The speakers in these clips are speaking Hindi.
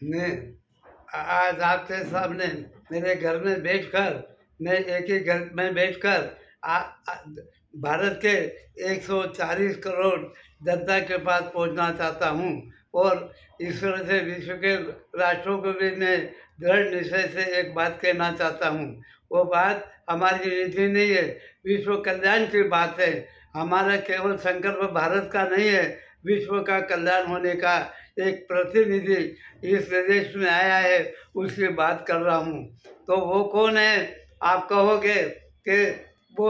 मैं आज आपके सामने मेरे घर में बैठकर मैं एक ही घर में बैठकर आ, भारत के 140 करोड़ जनता के पास पहुंचना चाहता हूं और ईश्वर से विश्व के राष्ट्रों को भी मैं दृढ़ निश्चय से एक बात कहना चाहता हूं। वो बात हमारी नीति नहीं है, विश्व कल्याण की बात है। हमारा केवल संकल्प भारत का नहीं है, विश्व का कल्याण होने का एक प्रतिनिधि इस प्रदेश में आया है, उसकी बात कर रहा हूँ। तो वो कौन है आप कहोगे कि वो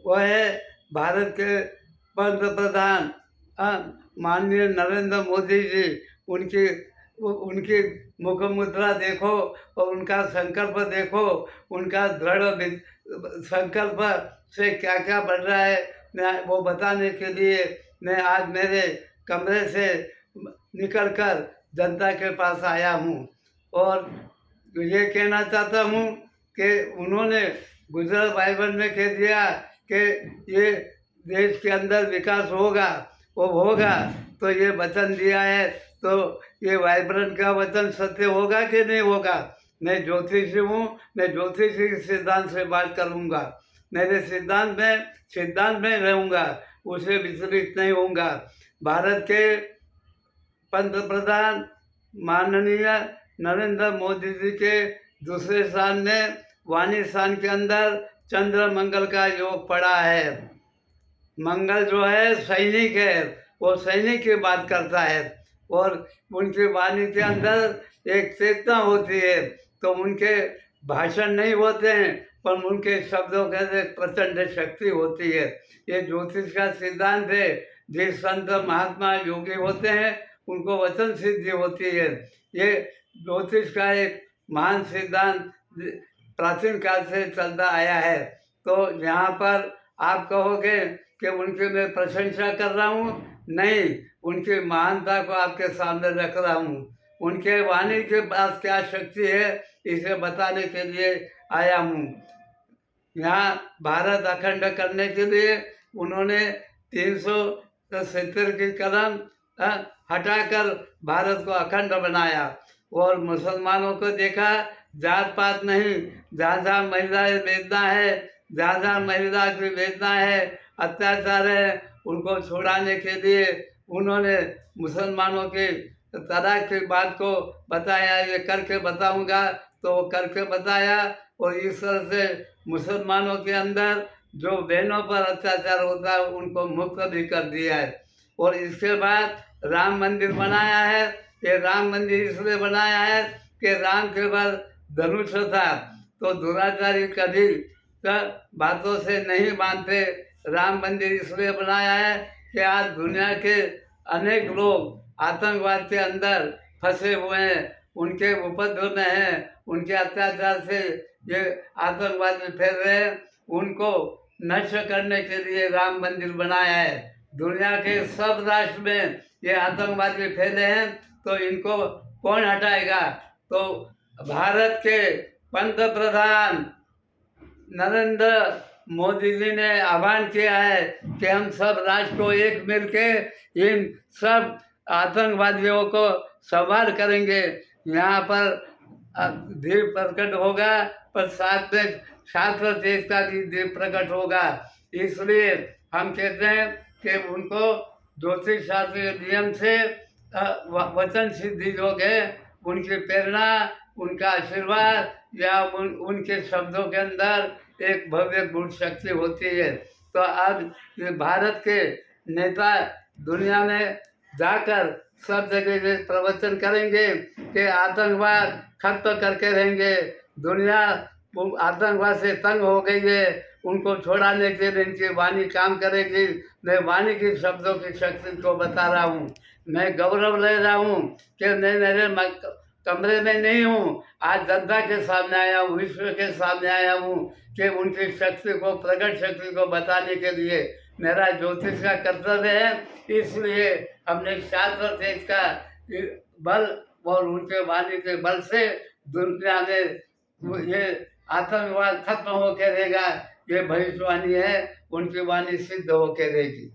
वो है भारत के पंत प्रधान माननीय नरेंद्र मोदी जी। उनकी उनकी मुख मुद्रा देखो और उनका संकल्प देखो, उनका दृढ़ संकल्प से क्या क्या बढ़ रहा है मैं वो बताने के लिए मैं आज मेरे कमरे से निकलकर जनता के पास आया हूँ और ये कहना चाहता हूँ कि उन्होंने गुजरात बाइबल में कह दिया कि ये देश के अंदर विकास होगा, वो होगा। तो ये वचन दिया है, तो ये वाइब्रेंट का वचन सत्य होगा कि नहीं होगा। मैं ज्योतिषी हूँ, मैं ज्योतिषी के सिद्धांत से बात करूँगा। मेरे सिद्धांत में रहूँगा, उसे विचलित नहीं होऊंगा। भारत के पंत प्रधान माननीय नरेंद्र मोदी जी के दूसरे स्थान में वाणी स्थान के अंदर चंद्र मंगल का योग पड़ा है। मंगल जो है सैनिक है, वो सैनिक की बात करता है और उनकी वाणी के अंदर एक चेतना होती है। तो उनके भाषण नहीं होते हैं पर उनके शब्दों के अंदर प्रचंड शक्ति होती है। ये ज्योतिष का सिद्धांत है। जिस संत महात्मा योगी होते हैं उनको वचन सिद्धि होती है। ये ज्योतिष का एक महान सिद्धांत प्राचीन काल से चलता आया है। तो यहाँ पर आप कहोगे कि उनकी मैं प्रशंसा कर रहा हूँ, नहीं, उनकी महानता को आपके सामने रख रहा हूँ। उनके वाणी के पास क्या शक्ति है इसे बताने के लिए आया हूँ। यहाँ भारत अखंड करने के लिए उन्होंने 370 की कलम हटाकर भारत को अखंड बनाया और मुसलमानों को देखा जात पात नहीं, जहाँ जहाँ महिलाएं वेदना है, जहाँ जहाँ महिला की वेदना है, अत्याचार है, उनको छुड़ाने के लिए उन्होंने मुसलमानों के तलाक की बात को बताया। ये करके बताऊंगा तो वो करके बताया और इस तरह से मुसलमानों के अंदर जो बहनों पर अत्याचार होता है उनको मुक्त भी कर दिया है। और इसके बाद राम मंदिर बनाया है। ये राम मंदिर इसलिए बनाया है कि राम के पास धनुष था, तो दुराचारी कभी बातों से नहीं मानते। राम मंदिर इसलिए बनाया है कि आज दुनिया के अनेक लोग आतंकवाद के अंदर फंसे हुए हैं, उनके उपद्रव में हैं, उनके अत्याचार से ये आतंकवादी फैल रहे हैं। उनको नष्ट करने के लिए राम मंदिर बनाया है। दुनिया के सब राष्ट्र में ये आतंकवादी फैले हैं, तो इनको कौन हटाएगा। तो भारत के पंत प्रधान नरेंद्र मोदी जी ने आह्वान किया है कि हम सब राष्ट्र को एक मिलके इन सब आतंकवादियों को संवार करेंगे। यहाँ पर दीप प्रकट होगा पर साथ में छात्र देश का भी दीप प्रकट होगा। इसलिए हम कहते हैं कि उनको ज्योतिष शास्त्रीय नियम से वचन सिद्धि योग है, उनकी प्रेरणा, उनका आशीर्वाद या उनके शब्दों के अंदर एक भव्य गुण शक्ति होती है। तो आज भारत के नेता दुनिया में जाकर सब जगह प्रवचन करेंगे कि आतंकवाद खत्म करके रहेंगे। दुनिया आतंकवाद से तंग हो गई है, उनको छोड़ाने के लिए इनकी वाणी काम करेगी। मैं वाणी की शब्दों की शक्ति को बता रहा हूँ। मैं गौरव ले रहा हूँ कि मैं मेरे कमरे में नहीं हूँ, आज जनता के सामने आया हूँ, विश्व के सामने आया हूँ कि उनकी शक्ति को, प्रकट शक्ति को बताने के लिए मेरा ज्योतिष का कर्तव्य है। इसलिए हमने शास्त्र देश का बल और उनके वाणी के बल से दुनिया में ये आतंकवाद खत्म होकर रहेगा। ये भविष्यवाणी है, उनकी वाणी सिद्ध होकर रहेगी।